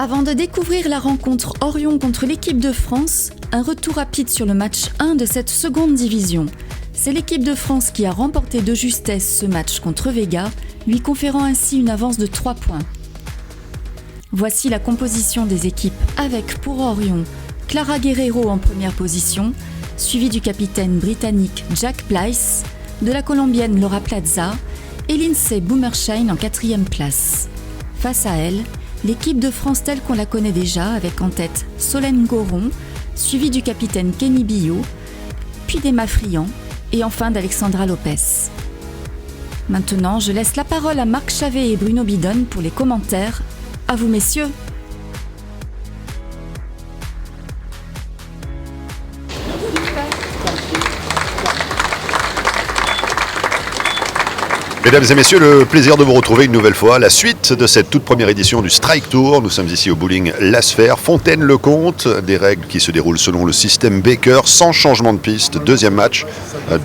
Avant de découvrir la rencontre Orion contre l'équipe de France, un retour rapide sur le match 1 de cette seconde division. C'est l'équipe de France qui a remporté de justesse ce match contre Vega, lui conférant ainsi une avance de 3 points. Voici la composition des équipes avec, pour Orion, Clara Guerrero en première position, suivie du capitaine britannique Jack Blyth, de la colombienne Laura Plaza et Lindsay Boomershine en 4e place. Face à elle, l'équipe de France telle qu'on la connaît déjà, avec en tête Solène Goron, suivie du capitaine Kenny Billot, puis d'Emma Friand et enfin d'Alexandra Lopez. Maintenant, je laisse la parole à Marc Chavet et Bruno Bidon pour les commentaires. À vous, messieurs. Mesdames et messieurs, le plaisir de vous retrouver une nouvelle fois. La suite de cette toute première édition du Strike Tour. Nous sommes ici au bowling La Sphère, Fontaine-le-Comte. Des règles qui se déroulent selon le système Baker, sans changement de piste. Deuxième match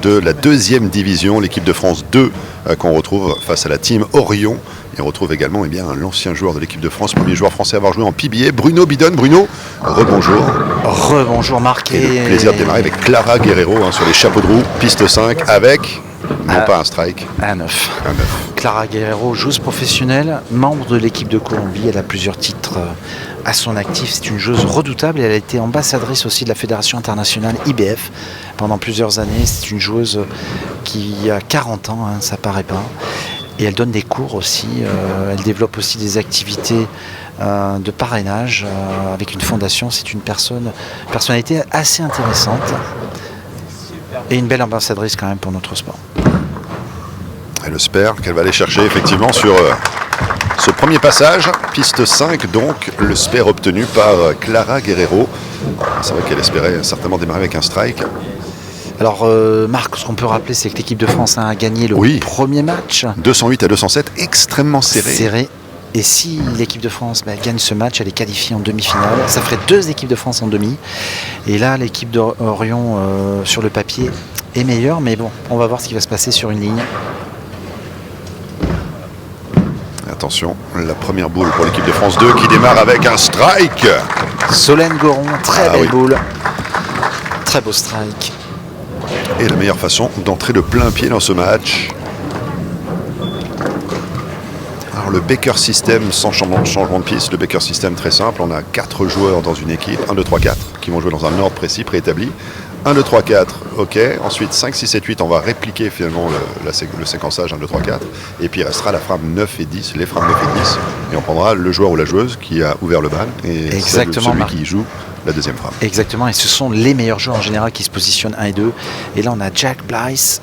de la deuxième division, l'équipe de France 2 qu'on retrouve face à la team Orion. Et on retrouve également l'ancien joueur de l'équipe de France, premier joueur français à avoir joué en PBA, Bruno Bidon. Bruno, rebonjour. Rebonjour Marc. Et le plaisir de démarrer avec Clara Guerrero sur les chapeaux de roue, piste 5 avec... Non, pas un strike. Un 9. Clara Guerrero, joueuse professionnelle, membre de l'équipe de Colombie. Elle a plusieurs titres à son actif. C'est une joueuse redoutable. Elle a été ambassadrice aussi de la Fédération internationale IBF pendant plusieurs années. C'est une joueuse qui a 40 ans, ça paraît pas. Et elle donne des cours aussi. Elle développe aussi des activités de parrainage avec une fondation. C'est une personnalité assez intéressante. Et une belle ambassadrice quand même pour notre sport. Elle espère qu'elle va aller chercher effectivement sur ce premier passage, piste 5 donc, le spare obtenu par Clara Guerrero. C'est vrai qu'elle espérait certainement démarrer avec un strike. Alors Marc, ce qu'on peut rappeler, c'est que l'équipe de France a gagné le premier match. 208 à 207, extrêmement serré. Et si l'équipe de France gagne ce match, elle est qualifiée en demi-finale. Ça ferait 2 équipes de France en demi. Et là, l'équipe d'Orion, sur le papier, est meilleure. Mais bon, on va voir ce qui va se passer sur une ligne. Attention, la première boule pour l'équipe de France 2 qui démarre avec un strike. Solène Goron, très belle boule. Très beau strike. Et la meilleure façon d'entrer de plein pied dans ce match. Alors le Baker System sans changement de piste, le Baker System très simple, on a 4 joueurs dans une équipe, 1, 2, 3, 4, qui vont jouer dans un ordre précis, préétabli. 1, 2, 3, 4, ok. Ensuite 5, 6, 7, 8, on va répliquer finalement le séquençage 1, 2, 3, 4. Et puis il restera la frame 9 et 10, les frames 9 et 10. Et on prendra le joueur ou la joueuse qui a ouvert le bal et celui qui joue la deuxième frame. Exactement, et ce sont les meilleurs joueurs en général qui se positionnent 1 et 2. Et là on a Jack Blyth.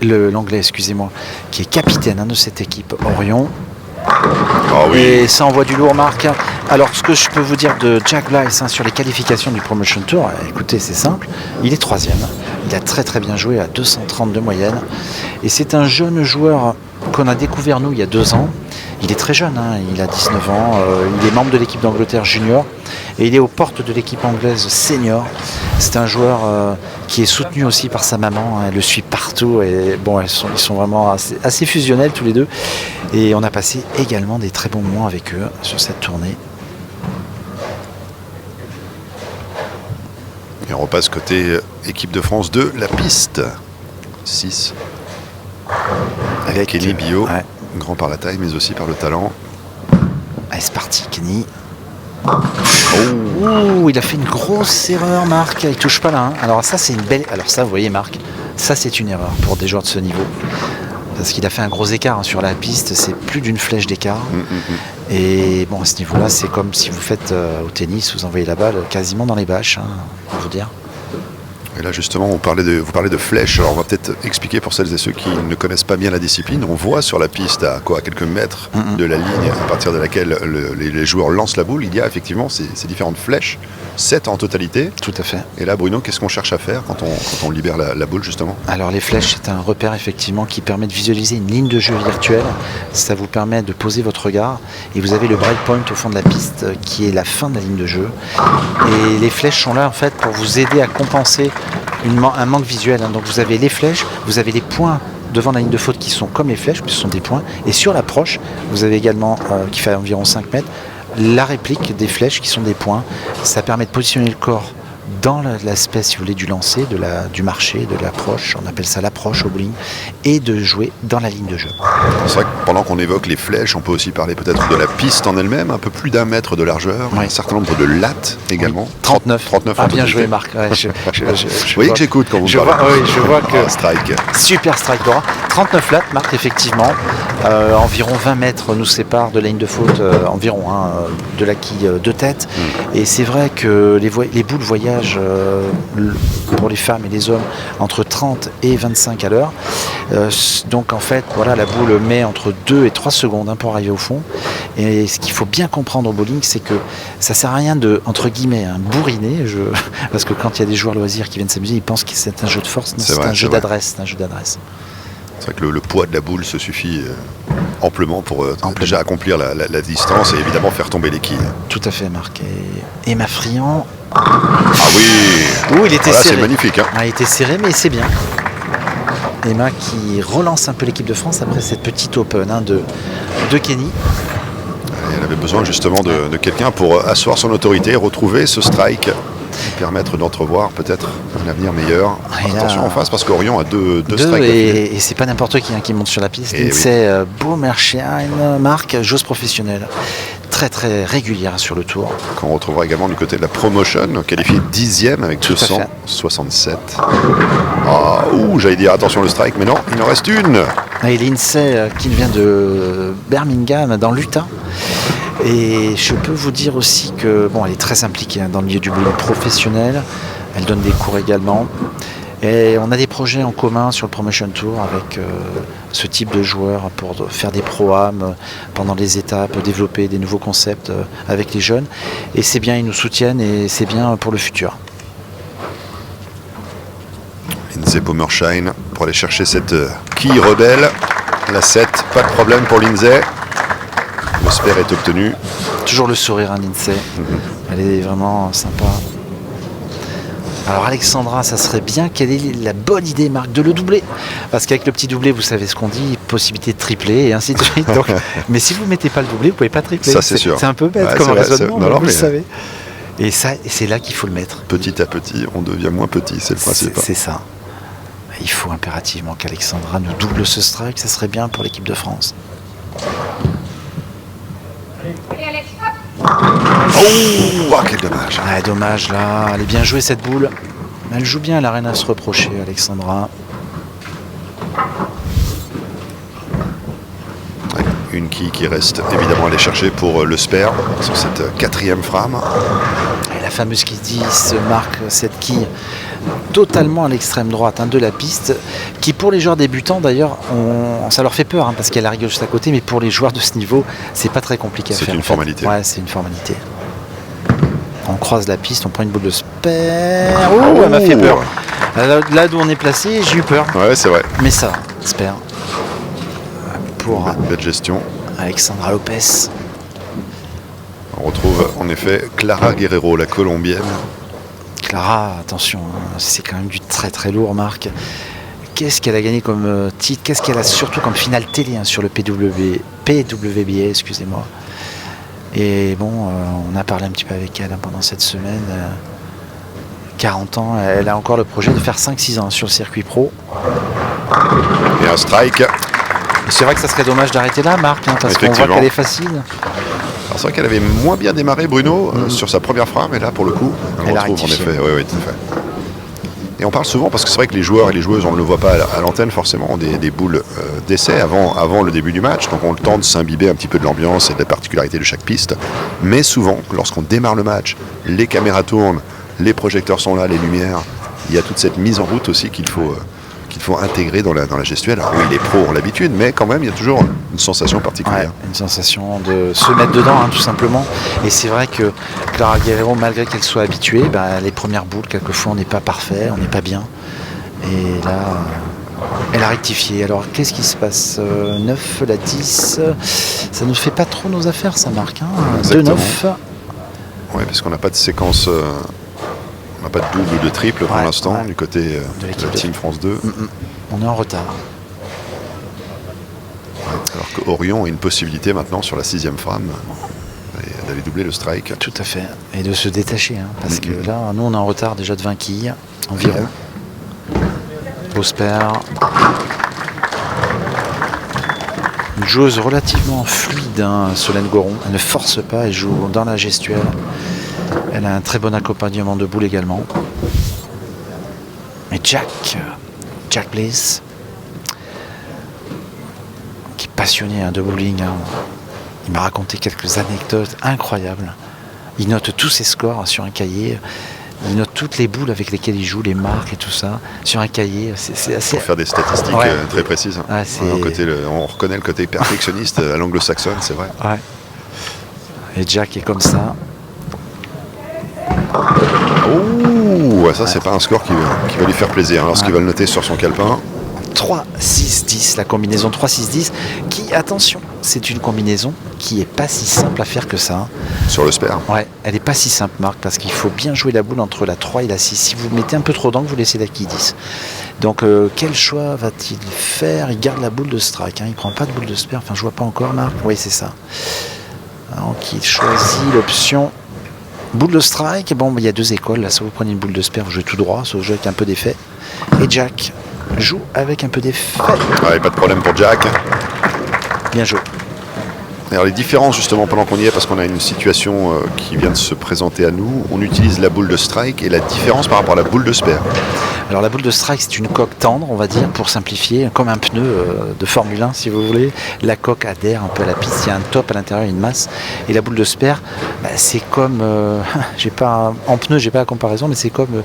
L'anglais, excusez-moi, qui est capitaine de cette équipe Orion. Et ça envoie du lourd, Marc. Alors, ce que je peux vous dire de Jack Blyth sur les qualifications du Promotion Tour, écoutez, c'est simple. Il est 3e. Il a très très bien joué à 230 de moyenne. Et c'est un jeune joueur qu'on a découvert nous il y a 2 ans. Il est très jeune, il a 19 ans. Il est membre de l'équipe d'Angleterre junior. Et il est aux portes de l'équipe anglaise senior. C'est un joueur qui est soutenu aussi par sa maman. Elle le suit partout. Et bon, ils sont vraiment assez fusionnels tous les deux. Et on a passé également des très bons moments avec eux sur cette tournée. Et on repasse côté équipe de France 2, la piste 6. Avec Kenny Billot, grand par la taille mais aussi par le talent. Allez, c'est parti, Kenny. Oh, il a fait une grosse erreur, Marc. Il touche pas là. Alors ça, c'est une belle. Alors ça, vous voyez, Marc, ça c'est une erreur pour des joueurs de ce niveau. Parce qu'il a fait un gros écart sur la piste, c'est plus d'une flèche d'écart. Et bon, à ce niveau-là, c'est comme si vous faites au tennis, vous envoyez la balle quasiment dans les bâches, pour vous dire. Et là justement, vous parlez de flèches. Alors on va peut-être expliquer pour celles et ceux qui ne connaissent pas bien la discipline. On voit sur la piste à quelques mètres de la ligne à partir de laquelle les joueurs lancent la boule, il y a effectivement ces différentes flèches, 7 en totalité. Tout à fait. Et là Bruno, qu'est-ce qu'on cherche à faire quand on libère la boule justement? Alors les flèches, c'est un repère effectivement qui permet de visualiser une ligne de jeu virtuelle. Ça vous permet de poser votre regard et vous avez le breakpoint au fond de la piste qui est la fin de la ligne de jeu. Et les flèches sont là en fait pour vous aider à compenser un manque visuel. Donc vous avez les flèches, vous avez les points devant la ligne de faute qui sont comme les flèches, mais ce sont des points. Et sur l'approche, vous avez également, qui fait environ 5 mètres, la réplique des flèches qui sont des points. Ça permet de positionner le corps dans l'aspect, si vous voulez, du lancer, du marché, de l'approche, on appelle ça l'approche au bowling, et de jouer dans la ligne de jeu. C'est vrai que pendant qu'on évoque les flèches, on peut aussi parler peut-être de la piste en elle-même, un peu plus d'1 mètre de largeur, un certain nombre de lattes également. Oui. 39. Ah, bien joué Marc. Ouais, vous voyez que j'écoute quand vous parlez. Oui, je vois que... strike. Super strike Dora. 39 lattes Marc, effectivement. Environ 20 mètres nous séparent de la ligne de faute, environ, de la quille de tête. Et c'est vrai que les boules voyagent pour les femmes et les hommes entre 30 et 25 à l'heure. Donc en fait, voilà, la boule met entre 2 et 3 secondes pour arriver au fond. Et ce qu'il faut bien comprendre au bowling, c'est que ça sert à rien de, entre guillemets, bourriner. Parce que quand il y a des joueurs loisirs qui viennent s'amuser, ils pensent que c'est un jeu de force. Non, c'est un jeu d'adresse. C'est vrai que le poids de la boule se suffit amplement pour déjà accomplir la distance et évidemment faire tomber les quilles. Tout à fait, Marc. Et Mafrian... Ah oui, il était serré. C'est magnifique. Il était serré, mais c'est bien. Emma qui relance un peu l'équipe de France après cette petite open de Kenny. Et elle avait besoin justement de quelqu'un pour asseoir son autorité et retrouver ce strike et permettre d'entrevoir peut-être un avenir meilleur. Attention en face parce qu'Orion a deux strikes. Et c'est pas n'importe qui monte sur la piste. C'est Baumerschein, Marc, joueuse professionnelle. Très très régulière sur le tour. Qu'on retrouvera également du côté de la promotion, qualifié 10e avec 267. J'allais dire attention le strike, mais non, il en reste une. Et Lindsay qui vient de Birmingham dans l'Utah. Et je peux vous dire aussi que elle est très impliquée dans le milieu du bowling professionnel. Elle donne des cours également. Et on a des projets en commun sur le Promotion Tour avec ce type de joueurs pour faire des pro-am pendant les étapes, développer des nouveaux concepts avec les jeunes. Et c'est bien, ils nous soutiennent et c'est bien pour le futur. Lindsay Baumerschein pour aller chercher cette quille rebelle. La 7, pas de problème pour Lindsay. Le spare est obtenu. Toujours le sourire, Lindsay. Elle est vraiment sympa. Alors Alexandra, ça serait bien, quelle est la bonne idée, Marc, de le doubler? Parce qu'avec le petit doublé, vous savez ce qu'on dit, possibilité de tripler et ainsi de suite. Donc, mais si vous ne mettez pas le doublé, vous ne pouvez pas tripler. Ça, c'est sûr. C'est un peu bête comme raisonnement, vous le savez. Et c'est là qu'il faut le mettre. Petit à petit, on devient moins petit, c'est le principe. C'est ça. Il faut impérativement qu'Alexandra nous double ce strike, ça serait bien pour l'équipe de France. Quel dommage. Dommage là, elle est bien jouée cette boule. Elle joue bien, elle n'a rien à se reprocher, Alexandra. Une quille qui reste évidemment à aller chercher pour le spare sur cette 4e frame. Et la fameuse quille 10 marque cette quille totalement à l'extrême droite de la piste, qui pour les joueurs débutants d'ailleurs, ça leur fait peur parce qu'elle arrive juste à côté, mais pour les joueurs de ce niveau, c'est pas très compliqué à faire. C'est une formalité. Ouais, c'est une formalité. On croise la piste, on prend une boule de spare. Elle m'a fait peur. Là d'où on est placé, j'ai eu peur. Ouais, c'est vrai. Mais ça, spare. Pour belle gestion. Alexandra Lopez. On retrouve en effet Clara Guerrero, la colombienne. Clara, attention, c'est quand même du très très lourd, Marc. Qu'est-ce qu'elle a gagné comme titre? Qu'est-ce qu'elle a surtout comme finale télé sur le PWBA, excusez-moi. Et on a parlé un petit peu avec elle pendant cette semaine. 40 ans, elle a encore le projet de faire 5-6 ans sur le circuit pro. Et un strike. C'est vrai que ça serait dommage d'arrêter là, Marc, parce qu'on voit qu'elle est facile. Alors c'est vrai qu'elle avait moins bien démarré, Bruno, sur sa première frame, et là, pour le coup, elle retrouve en effet. Oui, tout à fait. Et on parle souvent, parce que c'est vrai que les joueurs et les joueuses, on ne le voit pas à l'antenne forcément, des boules d'essai avant le début du match, donc on le tente de s'imbiber un petit peu de l'ambiance et de la particularité de chaque piste. Mais souvent, lorsqu'on démarre le match, les caméras tournent, les projecteurs sont là, les lumières, il y a toute cette mise en route aussi qu'il faut intégrer dans la gestuelle. Alors oui, les pros ont l'habitude, mais quand même, il y a toujours une sensation particulière. Ouais, une sensation de se mettre dedans, tout simplement. Et c'est vrai que Clara Guerrero, malgré qu'elle soit habituée, les premières boules, quelquefois, on n'est pas parfait, on n'est pas bien. Et là, elle a rectifié. Alors, qu'est-ce qui se passe 9, la 10, ça ne fait pas trop nos affaires, ça, Marc. 2-9. Oui, parce qu'on n'a pas de séquence... on n'a pas de double ou de triple pour l'instant du côté de la Team France 2. On est en retard. Alors qu'Orion a une possibilité maintenant sur la 6e frame d'aller doubler le strike. Tout à fait. Et de se détacher. Parce que là, nous, on est en retard déjà de 20 quilles environ. Bosper. Une joueuse relativement fluide, Solène Goron. Elle ne force pas, elle joue dans la gestuelle. Elle a un très bon accompagnement de boule également. Et Jack Bliss, qui est passionné de bowling. Il m'a raconté quelques anecdotes incroyables. Il note tous ses scores sur un cahier. Il note toutes les boules avec lesquelles il joue, les marques et tout ça, sur un cahier. C'est assez... Pour faire des statistiques très précises. On reconnaît le côté perfectionniste à l'anglo-saxonne, c'est vrai. Ouais. Et Jack est comme ça. Oh, ça c'est pas un score qui va lui faire plaisir lorsqu'il va le noter sur son calepin. 3-6-10, la combinaison 3-6-10, qui, attention, c'est une combinaison qui est pas si simple à faire que ça. Sur le spare. Ouais, elle est pas si simple, Marc, parce qu'il faut bien jouer la boule entre la 3 et la 6. Si vous mettez un peu trop d'angle, vous laissez la quille 10. Donc, quel choix va-t-il faire? Il garde la boule de strike, il prend pas de boule de spare, enfin je vois pas encore, Marc. Oui, c'est ça. Donc, il choisit l'option boule de strike. Bon, il y a deux écoles, là, soit vous prenez une boule de spare, vous jouez tout droit, soit vous jouez avec un peu d'effet. Et Jack joue avec un peu d'effet. Ouais, pas de problème pour Jack. Bien joué. Alors les différences justement pendant qu'on y est, parce qu'on a une situation qui vient de se présenter à nous, on utilise la boule de strike et la différence par rapport à la boule de spare. Alors la boule de strike, c'est une coque tendre, on va dire, pour simplifier, comme un pneu de Formule 1 si vous voulez. La coque adhère un peu à la piste, il y a un top à l'intérieur, une masse. Et la boule de spare, c'est comme, en pneu, j'ai pas la comparaison, mais c'est comme,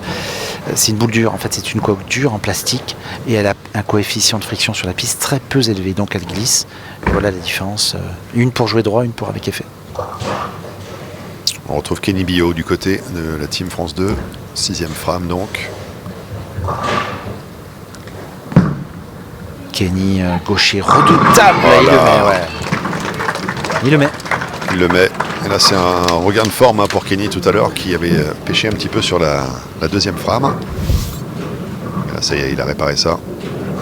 c'est une boule dure. En fait, c'est une coque dure en plastique et elle a un coefficient de friction sur la piste très peu élevé, donc elle glisse. Et voilà la différence. Une pour jouer droit, une pour avec effet. On retrouve Kenny Bio du côté de la Team France 2, 6e frame donc. Kenny, gaucher redoutable. Voilà. Il le met. Et là c'est un regain de forme pour Kenny tout à l'heure qui avait pêché un petit peu sur la deuxième frame. Et là ça y est, il a réparé ça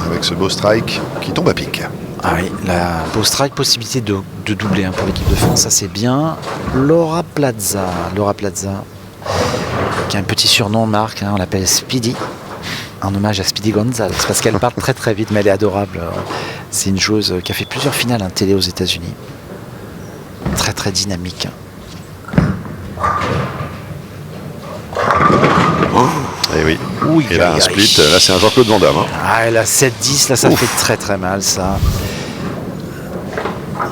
avec ce beau strike qui tombe à pic. Ah oui, la beau strike, possibilité de doubler pour l'équipe de France, ça c'est bien. Laura Plaza, qui a un petit surnom, Marc, on l'appelle Speedy, en hommage à Speedy Gonzalez, parce qu'elle parle très très vite, mais elle est adorable. C'est une joueuse qui a fait plusieurs finales télé aux États-Unis. Très très dynamique. Et oui. Et là un split, là c'est un Jean-Claude Van Damme. Elle a 7-10, là ça fait très très mal ça.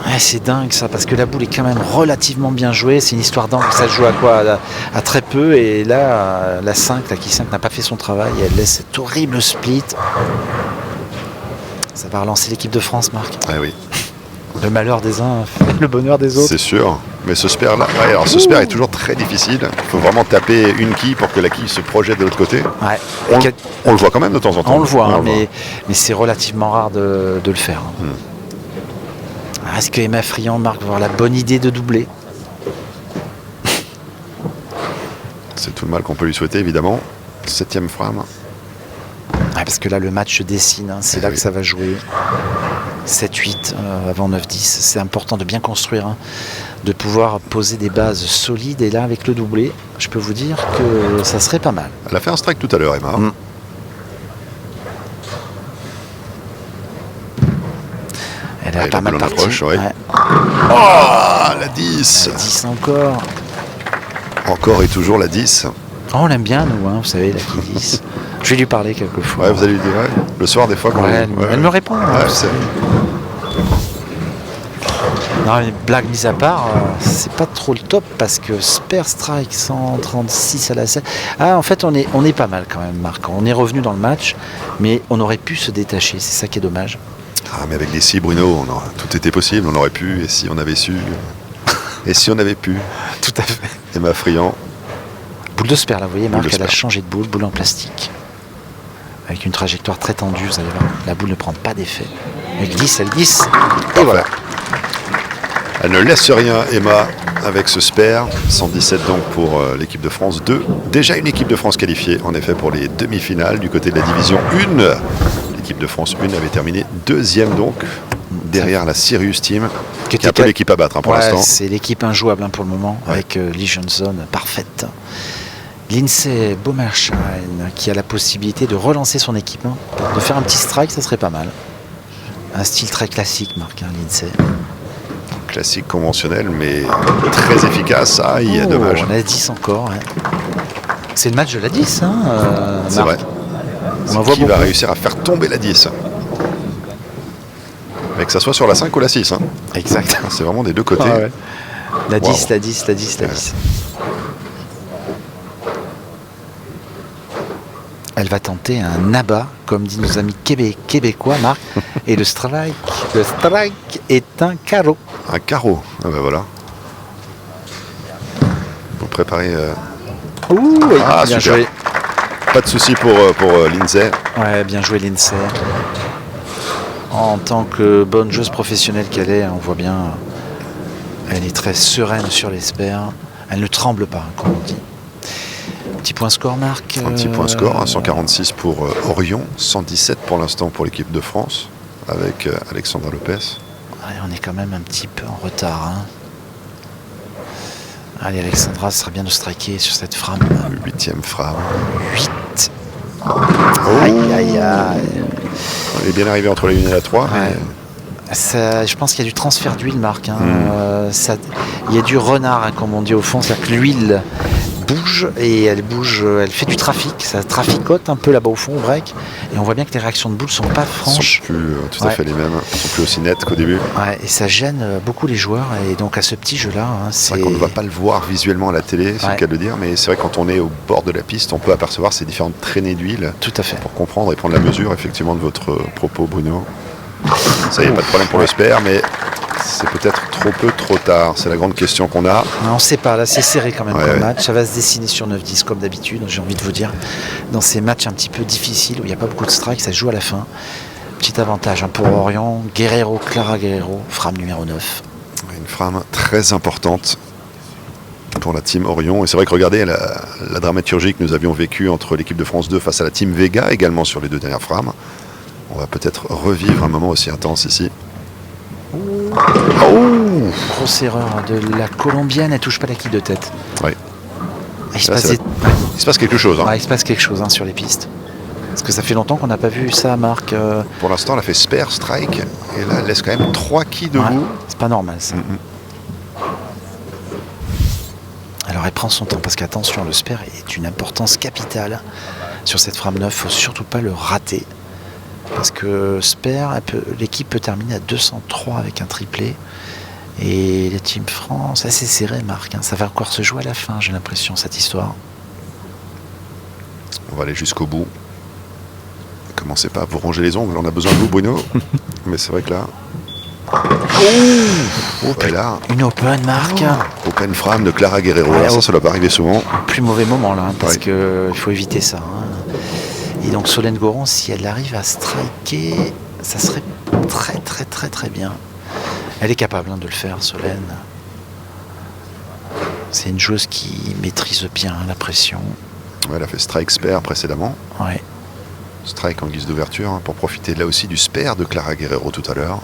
Ouais, c'est dingue ça, parce que la boule est quand même relativement bien jouée. C'est une histoire d'angle, ça se joue à quoi, à très peu. Et là, la 5, la qui 5 n'a pas fait son travail. Et elle laisse cet horrible split. Ça va relancer l'équipe de France, Marc. Ah oui. Le malheur des uns fait le bonheur des autres. C'est sûr. Mais ce spare là, alors ce spare est toujours très difficile. Il faut vraiment taper une quille pour que la quille se projette de l'autre côté. Ouais. On le voit quand même de temps en temps. On le voit, mais c'est relativement rare de le faire. Est-ce que Emma Friand, Marc, va avoir la bonne idée de doubler? C'est tout le mal qu'on peut lui souhaiter, évidemment. 7e frame. Parce que là, le match se dessine. C'est là que ça va jouer. 7-8 avant 9-10. C'est important de bien construire, de pouvoir poser des bases solides. Et là, avec le doublé, je peux vous dire que ça serait pas mal. Elle a fait un strike tout à l'heure, Emma. Elle a pas mal parti. Ouais. Oh, la 10. La 10 encore. Encore et toujours la 10. Oh, on l'aime bien, nous, vous savez, la qui 10. Je vais lui parler quelquefois. Ouais, vous allez lui dire, le soir, des fois, quand elle me répond. Non, mais blague mise à part, c'est pas trop le top parce que Spare Strike 136 à la 7. En fait, on est pas mal quand même, Marc. On est revenu dans le match, mais on aurait pu se détacher. C'est ça qui est dommage. Mais avec les 6, Bruno, tout était possible. On aurait pu, et si on avait su. Et si on avait pu. Tout à fait. Emma Friand. Boule de spare, là, vous voyez, Marc, elle a changé de boule en plastique. Avec une trajectoire très tendue, vous allez voir. La boule ne prend pas d'effet. Elle glisse. Et voilà. Elle ne laisse rien, Emma, avec ce spare. 117 donc pour l'équipe de France 2. Déjà une équipe de France qualifiée, en effet, pour les demi-finales du côté de la division 1. L'équipe de France 1 avait terminé 2e donc. derrière la Sirius Team, qui est un peu l'équipe à battre pour l'instant. C'est l'équipe injouable pour le moment, avec Legion Zone parfaite. L'Insee Bomershine qui a la possibilité de relancer son équipement, de faire un petit strike, ça serait pas mal. Un style très classique, Marc, l'Insee. Classique conventionnel, mais très efficace. Dommage. On a 10 encore. C'est le match de la 10, c'est vrai. Qui va réussir à faire tomber la 10. Mais que ça soit sur la 5 ou la 6. Exact. C'est vraiment des deux côtés. La 10, la 10, la 10, la 10. Elle va tenter un abat, comme disent nos amis québécois, Marc. Et le strike est un carreau. Un carreau. Ah ben voilà. Vous préparez. Bien joué. Pas de souci pour l'Insee. Ouais, bien joué l'Insee. En tant que bonne joueuse professionnelle qu'elle est, on voit bien, elle est très sereine sur l'espère. Elle ne tremble pas, comme on dit. Petit point score, Marc. Un petit point score, 146 pour Orion, 117 pour l'instant pour l'équipe de France, avec Alexandra Lopez. Ouais, on est quand même un petit peu en retard. Allez, Alexandra, ce serait bien de striker sur cette frame. 8e frame. 8. Aïe. Elle est bien arrivée entre la 1 et la 3. Ça, je pense qu'il y a du transfert d'huile, Marc. Il y a du renard, comme on dit au fond. C'est-à-dire que l'huile bouge et elle fait du trafic. Ça traficote un peu là-bas au fond, au break. Et on voit bien que les réactions de boules ne sont pas franches. Elles ne sont plus tout à fait les mêmes. Elles ne sont plus aussi nettes qu'au début. Ouais, et ça gêne beaucoup les joueurs. Et donc à ce petit jeu-là, c'est vrai qu'on ne va pas le voir visuellement à la télé, c'est le cas de le dire. Mais c'est vrai que quand on est au bord de la piste, on peut apercevoir ces différentes traînées d'huile. Tout à fait. Pour comprendre et prendre la mesure effectivement de votre propos, Bruno. Ça y est, pas de problème pour le SPR, mais c'est peut-être trop peu, trop tard. C'est la grande question qu'on a. On ne sait pas, là c'est serré quand même comme match. Ça va se dessiner sur 9-10 comme d'habitude, j'ai envie de vous dire. Dans ces matchs un petit peu difficiles où il n'y a pas beaucoup de strikes, ça se joue à la fin. Petit avantage pour Orion. Clara Guerrero, frame numéro 9. Une frame très importante pour la team Orion. Et c'est vrai que regardez la dramaturgie que nous avions vécue entre l'équipe de France 2 face à la team Vega, également sur les deux dernières frames. On va peut-être revivre un moment aussi intense ici. Grosse erreur de la Colombienne, elle touche pas la quille de tête. Oui. Il se passe quelque chose. Il se passe quelque chose sur les pistes. Parce que ça fait longtemps qu'on n'a pas vu ça, Marc. Pour l'instant, elle a fait spare, strike. Et là, elle laisse quand même 3 quilles debout. C'est pas normal ça. Alors elle prend son temps parce qu'attention, le spare est une importance capitale sur cette frame 9. Il ne faut surtout pas le rater. Parce que spare, l'équipe peut terminer à 203 avec un triplé. Et la Team France, assez serré, Marc. Ça va encore se jouer à la fin, j'ai l'impression, cette histoire. On va aller jusqu'au bout. Commencez pas à vous ronger les ongles, on a besoin de vous, Bruno. Mais c'est vrai que là... là. Une open, Marc. Open frame de Clara Guerrero. Ça doit pas arriver souvent. Plus mauvais moment, là, parce qu'il faut éviter ça. Et donc Solène Goron, si elle arrive à striker, ça serait très très très très bien. Elle est capable de le faire, Solène. C'est une joueuse qui maîtrise bien la pression. Ouais, elle a fait strike spare précédemment. Ouais. Strike en guise d'ouverture pour profiter là aussi du spare de Clara Guerrero tout à l'heure.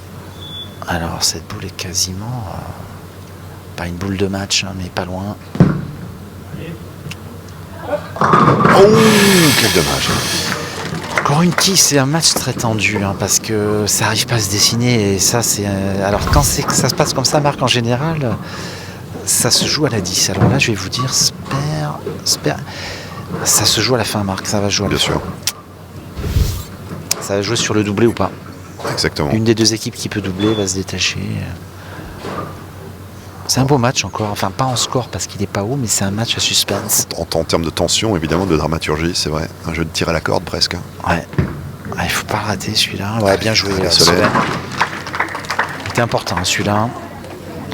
Alors cette boule est quasiment pas une boule de match, mais pas loin. Quel dommage. Encore une quille, c'est un match très tendu parce que ça n'arrive pas à se dessiner et ça c'est... Alors quand ça se passe comme ça, Marc, en général, ça se joue à la 10. Alors là je vais vous dire spare, ça se joue à la fin, Marc, ça va jouer à la fin. Bien sûr. Ça va jouer sur le doublé ou pas. Exactement. Une des deux équipes qui peut doubler va se détacher. C'est un beau match encore, enfin pas en score parce qu'il n'est pas haut, mais c'est un match à suspense. En termes de tension, évidemment, de dramaturgie, c'est vrai. Un jeu de tir à la corde presque. Ouais. Il ne faut pas rater celui-là. Ouais, bien joué. Solène. C'était important celui-là.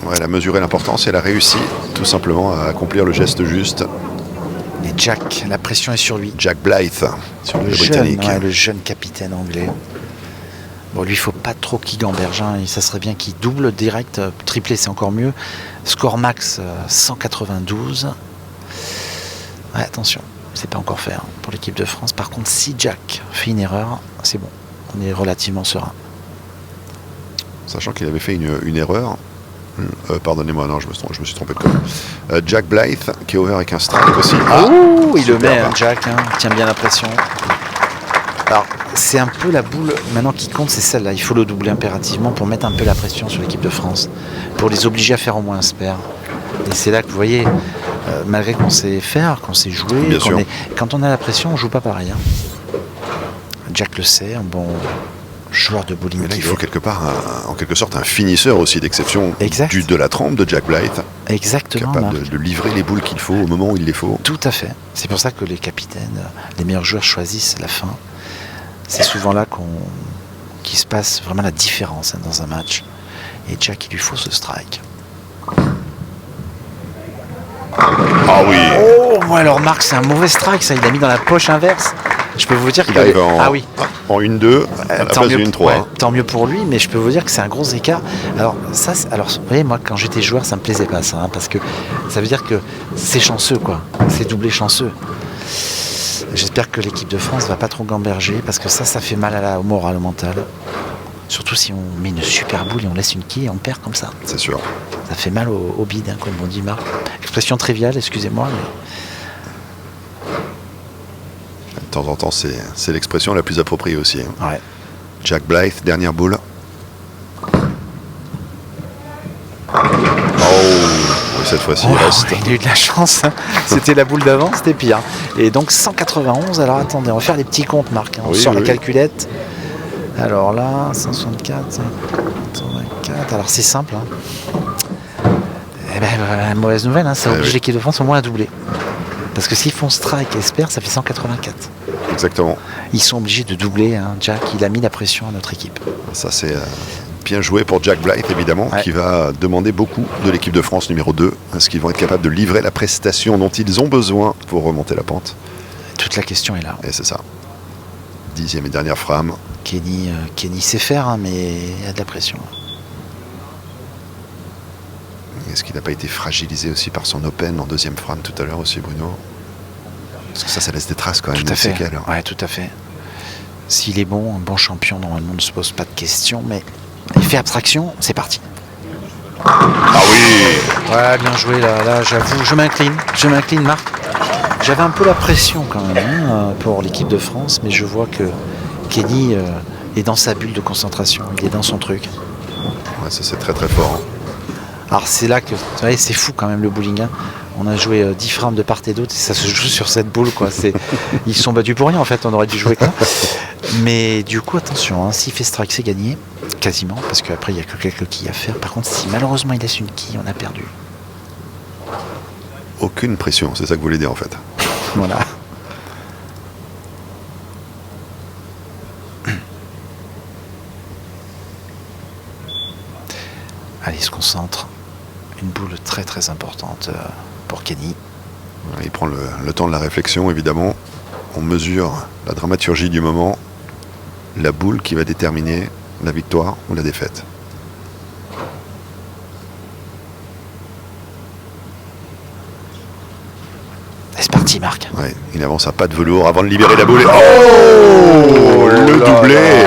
Ouais, elle a mesuré l'importance et elle a réussi tout simplement à accomplir le geste juste. Et Jack, la pression est sur lui. Jack Blythe, sur le Britannique. Le jeune capitaine anglais. Bon, lui, il ne faut pas trop qu'il gamberge. Ça serait bien qu'il double direct. Triplé, c'est encore mieux. Score max 192. Ouais, attention, c'est pas encore fait pour l'équipe de France. Par contre, si Jack fait une erreur, c'est bon. On est relativement serein. sachant qu'il avait fait une erreur. Pardonnez-moi, non, je me suis trompé de code. Jack Blythe qui est ouvert avec un strike aussi. Il le met, Jack, il tient bien la pression. Alors, c'est un peu la boule maintenant qui compte, c'est celle-là. Il faut le doubler impérativement pour mettre un peu la pression sur l'équipe de France, pour les obliger à faire au moins un spare. Et c'est là que vous voyez, malgré qu'on sait faire, qu'on sait jouer, quand on a la pression, on joue pas pareil. Jack le sait, un bon joueur de bowling. Mais là, il faut quelque part, en quelque sorte, un finisseur aussi d'exception de la trempe de Jack Blythe. Exactement. Capable de livrer les boules qu'il faut au moment où il les faut. Tout à fait. C'est pour ça que les capitaines, les meilleurs joueurs choisissent la fin. C'est souvent là qu'il se passe vraiment la différence dans un match. Et Jack, il lui faut ce strike. Ah oui. Moi alors Marc, c'est un mauvais strike, ça. Il a mis dans la poche inverse. Je peux vous dire qu'il arrive en 1-2 à la place de 1-3. Ouais, tant mieux pour lui, mais je peux vous dire que c'est un gros écart. Alors vous voyez, moi quand j'étais joueur, ça me plaisait pas ça, parce que ça veut dire que c'est chanceux, quoi. C'est doublé chanceux. J'espère que l'équipe de France va pas trop gamberger, parce que ça fait mal au moral, au mental. Surtout si on met une super boule et on laisse une quille et on perd comme ça. C'est sûr. Ça fait mal au bide, comme on dit Marc. Expression triviale, excusez-moi, mais... De temps en temps, c'est l'expression la plus appropriée aussi. Ouais. Jack Blythe, dernière boule. Cette fois-ci, il reste. Il a eu de la chance. C'était la boule d'avant, c'était pire. Et donc 191. Alors attendez, on va faire les petits comptes, Marc. On sort la calculette. Alors là, 164, 124. Alors c'est simple. La mauvaise nouvelle, ça oblige l'équipe de France au moins à doubler. Parce que s'ils font strike et spare, ça fait 184. Exactement. Ils sont obligés de doubler. Jack, il a mis la pression à notre équipe. Ça, c'est bien joué pour Jack Blythe, évidemment, qui va demander beaucoup de l'équipe de France numéro 2. Est-ce qu'ils vont être capables de livrer la prestation dont ils ont besoin pour remonter la pente? Toute la question est là. Et c'est ça. 10e et dernière frame. Kenny sait faire, mais il y a de la pression. Est-ce qu'il n'a pas été fragilisé aussi par son open en deuxième frame tout à l'heure aussi, Bruno? Parce que ça laisse des traces quand même. Tout à fait. Ouais, tout à fait. S'il est bon, un bon champion, normalement, ne se pose pas de questions, mais il fait abstraction, c'est parti. Ah oui. Ouais, bien joué, là j'avoue, je m'incline, Marc. J'avais un peu la pression quand même pour l'équipe de France, mais je vois que Kenny est dans sa bulle de concentration, il est dans son truc. Ouais, ça c'est très très fort. Alors c'est là que, vous voyez, c'est fou quand même le bowling. On a joué 10 frames de part et d'autre et ça se joue sur cette boule, quoi. Ils sont battus pour rien en fait, on aurait dû jouer comme ça. Mais du coup attention, s'il fait strike c'est gagné, quasiment, parce qu'après il n'y a que quelques quilles à faire. Par contre si malheureusement il laisse une quille, on a perdu. Aucune pression, c'est ça que vous voulez dire en fait. Voilà. Allez, il se concentre. Une boule très très importante pour Kenny. Il prend le temps de la réflexion, évidemment. On mesure la dramaturgie du moment, la boule qui va déterminer la victoire ou la défaite. C'est parti, Marc. Ouais, il avance à pas de velours avant de libérer la boule. Le doublé.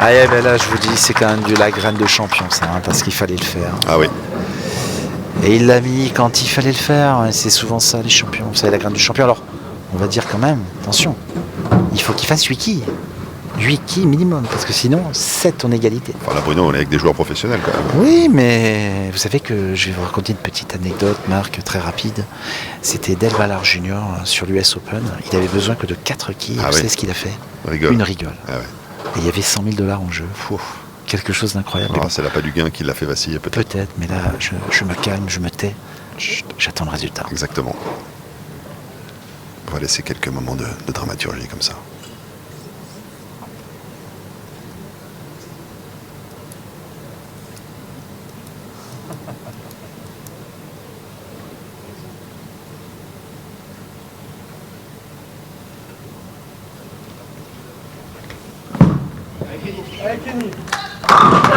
Ah ben là, je vous dis, c'est quand même de la graine de champion, ça, parce qu'il fallait le faire. Ah oui. Et il l'a mis quand il fallait le faire. C'est souvent ça, les champions. Vous savez, la graine du champion. Alors, on va dire quand même, attention, il faut qu'il fasse 8 quilles. 8 quilles minimum, parce que sinon, 7 en égalité. Enfin là, Bruno, on est avec des joueurs professionnels quand même. Oui, mais vous savez que je vais vous raconter une petite anecdote, Marc, très rapide. C'était Del Valle Junior sur l'US Open. Il avait besoin que de 4 quilles. Vous savez ce qu'il a fait? Une rigole. Ah ouais. Et il y avait 100 000 $ en jeu. Quelque chose d'incroyable. C'est l'appât du gain qui l'a fait vaciller peut-être. Peut-être, mais là, je me calme, je me tais. J'attends le résultat. Exactement. On va laisser quelques moments de dramaturgie comme ça.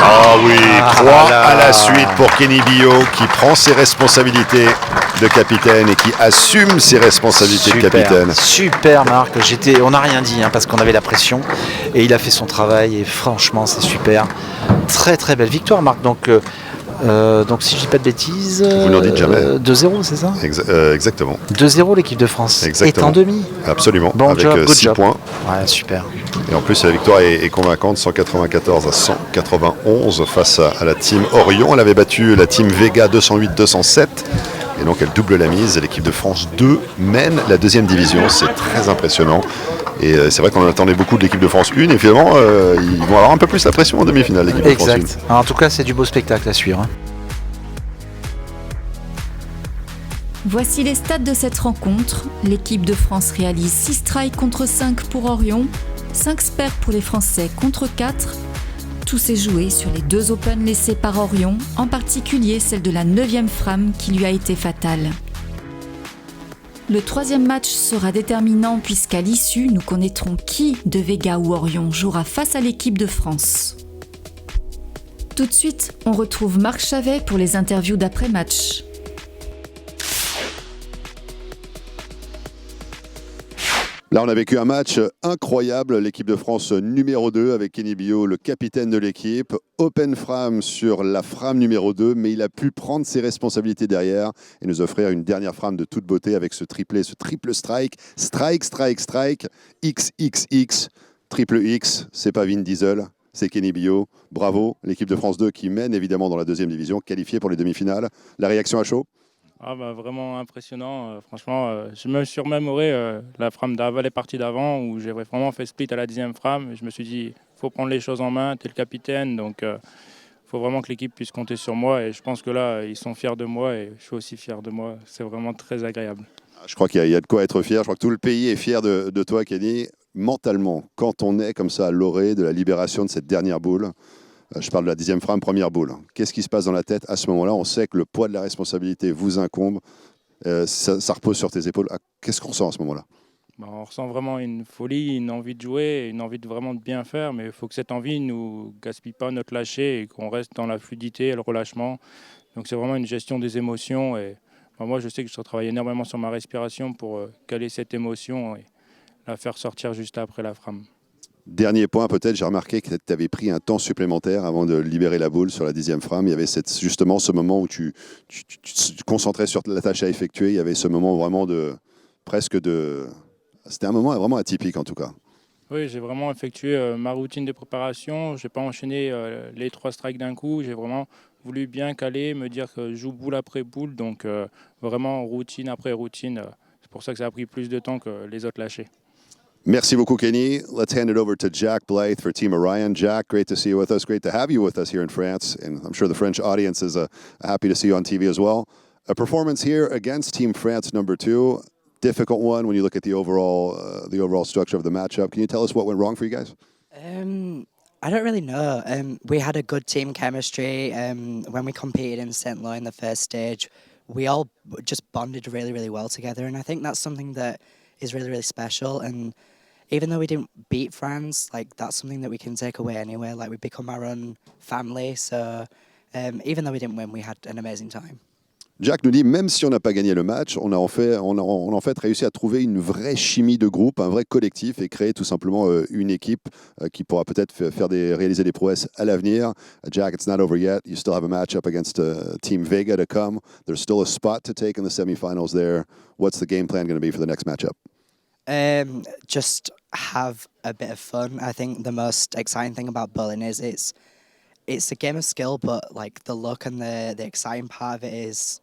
Ah oui, 3 à la suite pour Kenny Billot qui prend ses responsabilités de capitaine et qui assume ses responsabilités de capitaine. Super Marc, on n'a rien dit parce qu'on avait la pression, Et il a fait son travail et franchement c'est super. Très très belle victoire Marc. Donc si je dis pas de bêtises, vous n'en dites jamais. 2-0 c'est ça Exactement. 2-0 l'équipe de France. Exactement. Est en demi. Absolument. Bon avec job, 6 points. Ouais, super. Et en plus la victoire est convaincante, 194 à 191 face à la team Orion. Elle avait battu la team Vega 208-207. Et donc elle double la mise. L'équipe de France 2 mène la deuxième division. C'est très impressionnant. Et c'est vrai qu'on en attendait beaucoup de l'équipe de France 1. Et finalement, ils vont avoir un peu plus la pression en demi-finale, l'équipe de France 1. Exact. En tout cas, c'est du beau spectacle à suivre. Voici les stats de cette rencontre. L'équipe de France réalise 6 strikes contre 5 pour Orion, 5 spares pour les Français contre 4. Tout s'est joué sur les 2 Open laissés par Orion, en particulier celle de la 9e frame qui lui a été fatale. Le 3e match sera déterminant puisqu'à l'issue, nous connaîtrons qui de Vega ou Orion jouera face à l'équipe de France. Tout de suite, on retrouve Marc Chavet pour les interviews d'après-match. Là, on a vécu un match incroyable. L'équipe de France numéro 2 avec Kenny Bio, le capitaine de l'équipe. Open frame sur la frame numéro 2, mais il a pu prendre ses responsabilités derrière et nous offrir une dernière frame de toute beauté avec ce triple strike. Strike, strike, strike, XXX, triple X. C'est pas Vin Diesel, c'est Kenny Bio. Bravo, l'équipe de France 2 qui mène évidemment dans la deuxième division, qualifiée pour les demi-finales. La réaction à chaud? Vraiment impressionnant. Franchement, je me suis remémoré la frame les parties d'avant où j'ai vraiment fait split à la 10e frame. Je me suis dit, il faut prendre les choses en main, tu es le capitaine, donc il faut vraiment que l'équipe puisse compter sur moi. Et je pense que là, ils sont fiers de moi et je suis aussi fier de moi. C'est vraiment très agréable. Je crois qu'il y a de quoi être fier. Je crois que tout le pays est fier de toi, Kenny. Mentalement, quand on est comme ça à l'orée de la libération de cette dernière boule, je parle de la 10e frame, première boule. Qu'est-ce qui se passe dans la tête à ce moment-là? On sait que le poids de la responsabilité vous incombe. Ça repose sur tes épaules. Qu'est-ce qu'on ressent à ce moment-là? On ressent vraiment une folie, une envie de jouer, une envie de vraiment de bien faire. Mais il faut que cette envie ne nous gaspille pas notre lâcher et qu'on reste dans la fluidité et le relâchement. Donc c'est vraiment une gestion des émotions. Et moi, je sais que je travaille énormément sur ma respiration pour caler cette émotion et la faire sortir juste après la frame. Dernier point, peut-être, j'ai remarqué que tu avais pris un temps supplémentaire avant de libérer la boule sur la 10e frame. Il y avait justement ce moment où tu te concentrais sur la tâche à effectuer. Il y avait ce moment vraiment C'était un moment vraiment atypique en tout cas. Oui, j'ai vraiment effectué ma routine de préparation. Je n'ai pas enchaîné les 3 strikes d'un coup. J'ai vraiment voulu bien caler, me dire que je joue boule après boule. Donc vraiment routine après routine. C'est pour ça que ça a pris plus de temps que les autres lâchés. Merci beaucoup, Kenny. Let's hand it over to Jack Blythe for Team Orion. Jack, great to see you with us. Great to have you with us here in France. And I'm sure the French audience is happy to see you on TV as well. A performance here against Team France number 2. Difficult one when you look at the overall structure of the matchup. Can you tell us what went wrong for you guys? I don't really know. We had a good team chemistry. When we competed in St. Louis in the first stage, we all just bonded really, really well together. And I think that's something that is really, really special. And even though we didn't beat France, that's something that we can take away anywhere. We become our own family. So even though we didn't win, we had an amazing time. Jack nous dit, même si on n'a pas gagné le match, on a en fait réussi à trouver une vraie chimie de groupe, un vrai collectif et créer tout simplement une équipe qui pourra peut-être réaliser des prouesses à l'avenir. Jack, it's not over yet. You still have a matchup against Team Vega to come. There's still a spot to take in the semifinals there. What's the game plan going to be for the next matchup? Just have a bit of fun. I think the most exciting thing about bowling is it's a game of skill, but the luck and the exciting part of it is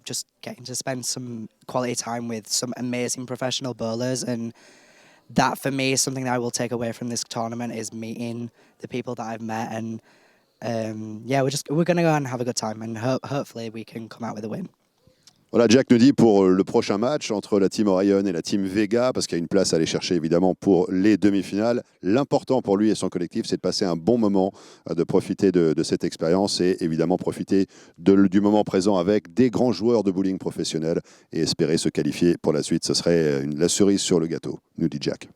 just getting to spend some quality time with some amazing professional bowlers. And that for me is something that I will take away from this tournament, is meeting the people that I've met. And we're going to go and have a good time, and hopefully we can come out with a win. Voilà, Jack nous dit pour le prochain match entre la team Orion et la team Vega, parce qu'il y a une place à aller chercher évidemment pour les demi-finales. L'important pour lui et son collectif, c'est de passer un bon moment, de profiter de cette expérience et évidemment profiter du moment présent avec des grands joueurs de bowling professionnels et espérer se qualifier pour la suite. Ce serait la cerise sur le gâteau, nous dit Jack.